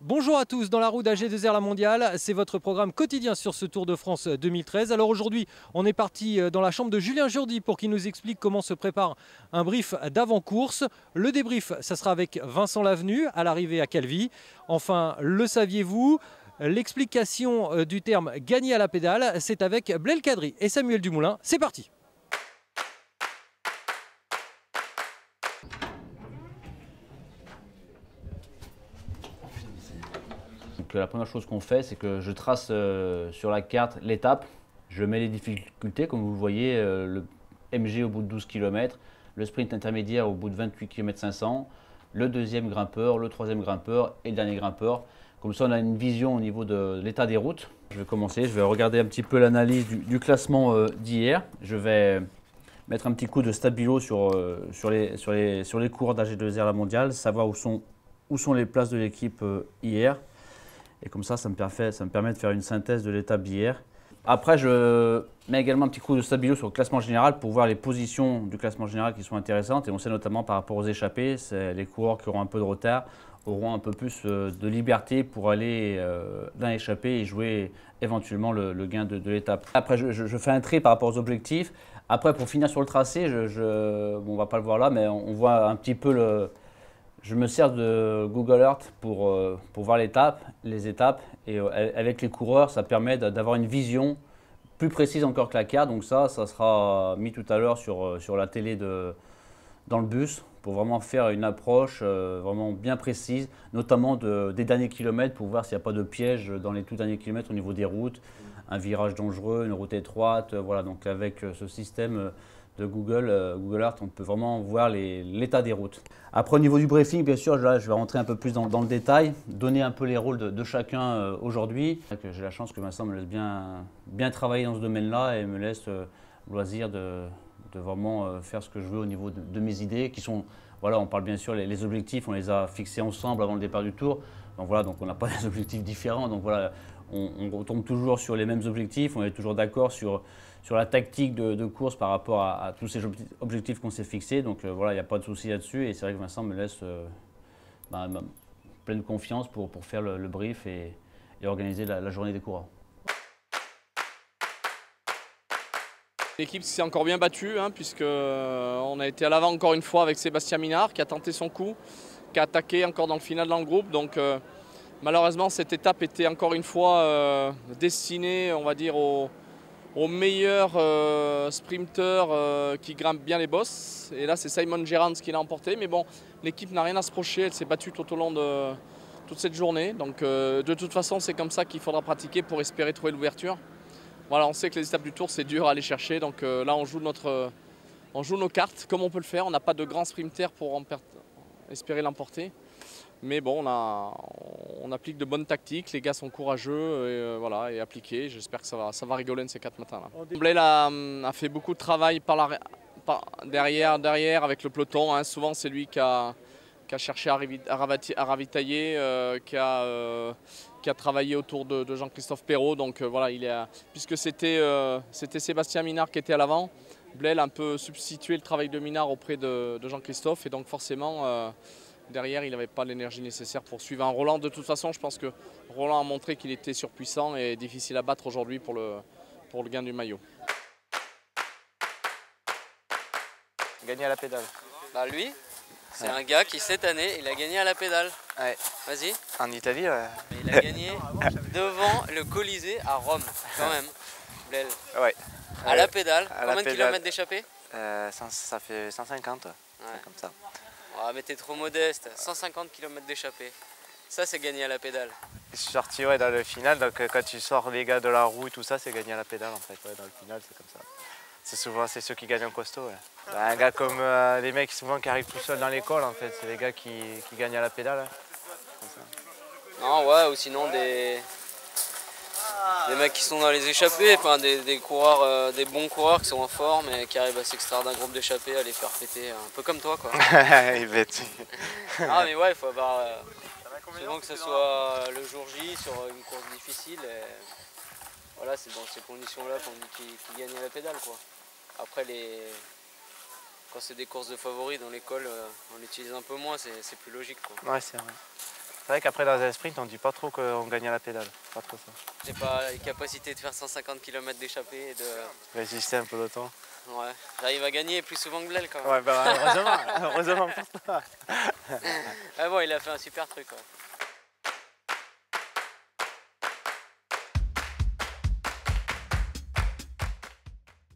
Bonjour à tous, dans la roue d'AG2R La Mondiale, c'est votre programme quotidien sur ce Tour de France 2013. Alors aujourd'hui, on est parti dans la chambre de Julien Jourdi pour qu'il nous explique comment se prépare un brief d'avant-course. Le débrief, ça sera avec Vincent Lavenu à l'arrivée à Calvi. Enfin, le saviez-vous? L'explication du terme gagner à la pédale, c'est avec Blaise Cadry et Samuel Dumoulin. C'est parti! Donc, la première chose qu'on fait, c'est que je trace sur la carte l'étape. Je mets les difficultés, comme vous le voyez, le MG au bout de 12 km, le sprint intermédiaire au bout de 28 km 500, le deuxième grimpeur, le troisième grimpeur et le dernier grimpeur. Comme ça, on a une vision au niveau de l'état des routes. Je vais commencer, je vais regarder un petit peu l'analyse du classement d'hier. Je vais mettre un petit coup de stabilo sur les coureurs d'AG2R La Mondiale, savoir où sont les places de l'équipe hier. Et comme ça me permet de faire une synthèse de l'étape d'hier. Après, je mets également un petit coup de stabilo sur le classement général pour voir les positions du classement général qui sont intéressantes. Et on sait notamment par rapport aux échappées, c'est les coureurs qui auront un peu de retard auront un peu plus de liberté pour aller dans l'échappée et jouer éventuellement le gain de l'étape. Après, je fais un trait par rapport aux objectifs. Après, pour finir sur le tracé, bon, on ne va pas le voir là, mais on voit un petit peu je me sers de Google Earth pour voir les étapes. Et avec les coureurs, ça permet d'avoir une vision plus précise encore que la carte. Donc ça sera mis tout à l'heure sur la télé dans le bus pour vraiment faire une approche vraiment bien précise, notamment des derniers kilomètres pour voir s'il n'y a pas de piège dans les tout derniers kilomètres au niveau des routes, un virage dangereux, une route étroite. Voilà, donc avec ce système de Google Earth, on peut vraiment voir l'état des routes. Après, au niveau du briefing, bien sûr, là, je vais rentrer un peu plus dans le détail, donner un peu les rôles de chacun aujourd'hui. J'ai la chance que Vincent me laisse bien travailler dans ce domaine-là et me laisse le loisir de vraiment faire ce que je veux au niveau de mes idées, qui sont, voilà, on parle bien sûr, les objectifs, on les a fixés ensemble avant le départ du Tour. Donc voilà, donc on n'a pas des objectifs différents. Donc voilà, on retombe toujours sur les mêmes objectifs, on est toujours d'accord sur la tactique de course par rapport à tous ces objectifs qu'on s'est fixés. Donc voilà, il n'y a pas de souci là-dessus. Et c'est vrai que Vincent me laisse pleine confiance pour faire le brief et organiser la journée des coureurs. L'équipe s'est encore bien battue, puisqu'on a été à l'avant encore une fois avec Sébastien Minard qui a tenté son coup, qui a attaqué encore dans le final dans le groupe. Donc malheureusement cette étape était encore une fois destinée, on va dire, aux meilleurs sprinteurs qui grimpent bien les bosses. Et là c'est Simon Gerrans qui l'a emporté. Mais bon, l'équipe n'a rien à se reprocher, elle s'est battue tout au long de toute cette journée. Donc de toute façon c'est comme ça qu'il faudra pratiquer pour espérer trouver l'ouverture. Voilà, on sait que les étapes du Tour, c'est dur à aller chercher. Donc là, on joue nos cartes comme on peut le faire. On n'a pas de grands sprinters pour espérer l'emporter. Mais bon, on applique de bonnes tactiques. Les gars sont courageux et appliqués. J'espère que ça va rigoler de ces 4 matins. Blaise a fait beaucoup de travail derrière avec le peloton. Souvent, c'est lui qui a cherché à ravitailler, qui a travaillé autour de Jean-Christophe Perrault. Donc voilà, puisque c'était Sébastien Minard qui était à l'avant, Blaise a un peu substitué le travail de Minard auprès de Jean-Christophe. Et donc forcément, derrière, il n'avait pas l'énergie nécessaire pour suivre un Roland. De toute façon, je pense que Roland a montré qu'il était surpuissant et difficile à battre aujourd'hui pour le gain du maillot. Gagner à la pédale. Bah lui, c'est un gars qui cette année, il a gagné à la pédale. Ouais. Vas-y. En Italie, ouais. Mais il a gagné devant le Colisée à Rome, quand même. Blaise. Ouais. À la pédale. À Combien la de pédale. kilomètres d'échappée? Ça fait 150, Ouais. comme ça. Ah, mais t'es trop modeste. 150 km d'échappée. Ça, c'est gagné à la pédale. Je suis sorti dans le final, donc quand tu sors les gars de la roue et tout ça, c'est gagner à la pédale en fait. Ouais, dans le final, c'est comme ça. C'est souvent ceux qui gagnent en costaud. Ouais. Un gars comme les mecs souvent qui arrivent tout seuls dans l'école, en fait, c'est les gars qui gagnent à la pédale. Hein. Comme ça. Non, ouais, ou sinon des mecs qui sont dans les échappées, enfin des coureurs, des bons coureurs qui sont en forme et qui arrivent à s'extraire d'un groupe d'échappées, à les faire péter, un peu comme toi, quoi. Il va être... Ah mais ouais, il faut avoir souvent que ce soit le jour J sur une course difficile. Et voilà, c'est dans ces conditions-là qu'on dit qu'il gagne à la pédale, quoi. Après, quand c'est des courses de favoris dans l'école, on l'utilise un peu moins, c'est plus logique, quoi. Ouais, c'est vrai. C'est vrai qu'après dans un sprint, on dit pas trop qu'on gagne à la pédale. Pas trop ça. J'ai pas la capacité de faire 150 km d'échappée et de Résister un peloton. ouais, j'arrive à gagner plus souvent que Blel quand même. Ouais, bah heureusement, heureusement pour toi. Ah bon, il a fait un super truc. Ouais.